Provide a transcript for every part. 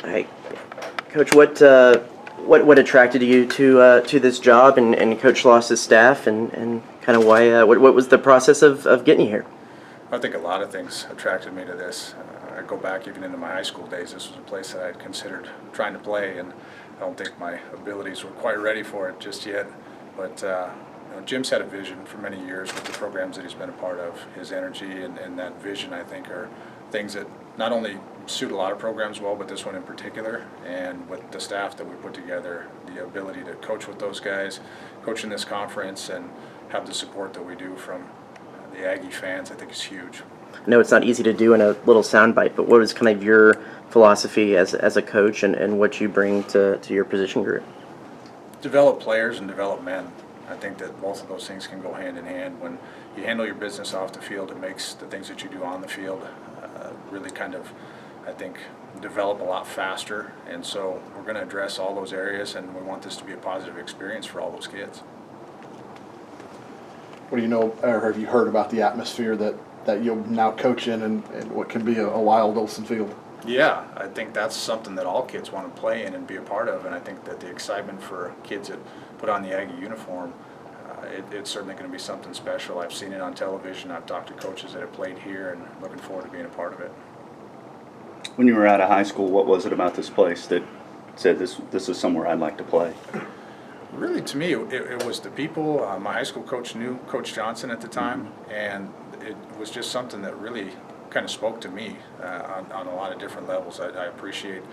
Hey, Coach, what attracted you to this job and Coach Loss's staff and kind of why what was the process of getting you here? I think a lot of things attracted me to this. I go back even into my high school days. This was a place that I had considered trying to play, and I don't think my abilities were quite ready for it just yet. But Jim's had a vision for many years with the programs that he's been a part of. His energy and that vision, I think, are things that not only suit a lot of programs well, but this one in particular. And with the staff that we put together, the ability to coach with those guys, coach in this conference, and have the support that we do from the Aggie fans, I think is huge. I know it's not easy to do in a little soundbite, but what is kind of your philosophy as a coach and what you bring to your position group? Develop players and develop men. I think that both of those things can go hand in hand. When you handle your business off the field, it makes the things that you do on the field really kind of, I think, develop a lot faster. And so we're going to address all those areas, and we want this to be a positive experience for all those kids. What do you know, or have you heard about the atmosphere that you'll now coach in and what can be a wild Olsen Field? Yeah, I think that's something that all kids want to play in and be a part of, and I think that the excitement for kids that put on the Aggie uniform, it's certainly going to be something special. I've seen it on television. I've talked to coaches that have played here, and looking forward to being a part of it. When you were out of high school, what was it about this place that said this is somewhere I'd like to play? Really, to me, it was the people. My high school coach knew Coach Johnson at the time, and it was just something that really kind of spoke to me on a lot of different levels. I appreciate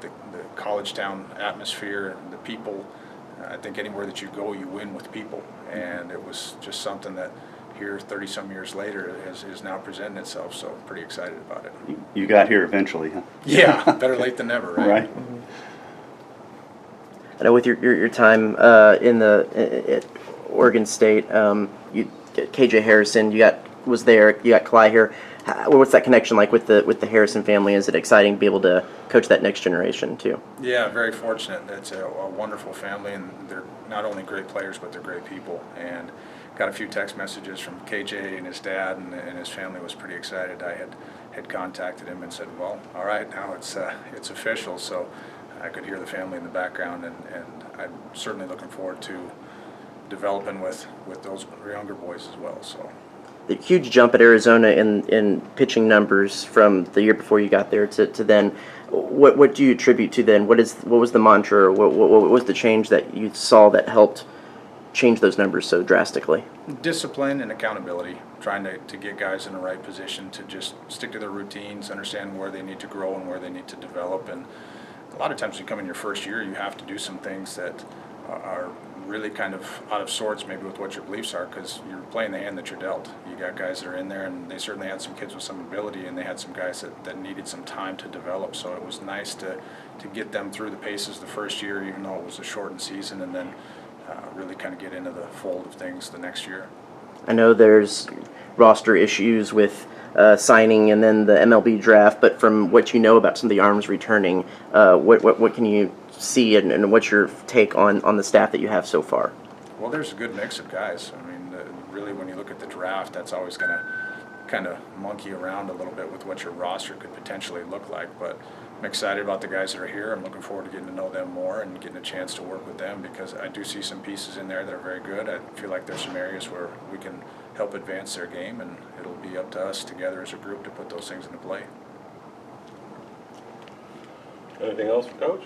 the college town atmosphere, the people. I think anywhere that you go, you win with people, and it was just something that here 30-some years later is now presenting itself, so I'm pretty excited about it. You got here eventually, huh? Yeah, better late than never, right? Right. Mm-hmm. I know with your time at Oregon State, KJ Harrison, you got Cly here. What's that connection like with the Harrison family? Is it exciting to be able to coach that next generation too? Yeah, very fortunate. It's a wonderful family, and they're not only great players, but they're great people. And got a few text messages from KJ and his dad, and his family was pretty excited. I had contacted him and said, well, all right, now it's official. So I could hear the family in the background, and I'm certainly looking forward to developing with those younger boys as well. So. The huge jump at Arizona in pitching numbers from the year before you got there to then. What do you attribute to then? What was the mantra? Or what was the change that you saw that helped change those numbers so drastically? Discipline and accountability, trying to get guys in the right position to just stick to their routines, understand where they need to grow and where they need to develop. And a lot of times when you come in your first year, you have to do some things that are really kind of out of sorts maybe with what your beliefs are, because you're playing the hand that you're dealt. You got guys that are in there, and they certainly had some kids with some ability, and they had some guys that needed some time to develop. So it was nice to get them through the paces the first year, even though it was a shortened season, and then really kind of get into the fold of things the next year. I know there's roster issues with signing and then the MLB draft, but from what you know about some of the arms returning, what can you see and what's your take on the staff that you have so far? Well, there's a good mix of guys. I mean, really, when you look at the draft, that's always going to kind of monkey around a little bit with what your roster could potentially look like. But I'm excited about the guys that are here. I'm looking forward to getting to know them more and getting a chance to work with them, because I do see some pieces in there that are very good. I feel like there's some areas where we can help advance their game, and it'll be up to us together as a group to put those things into play. Anything else for Coach?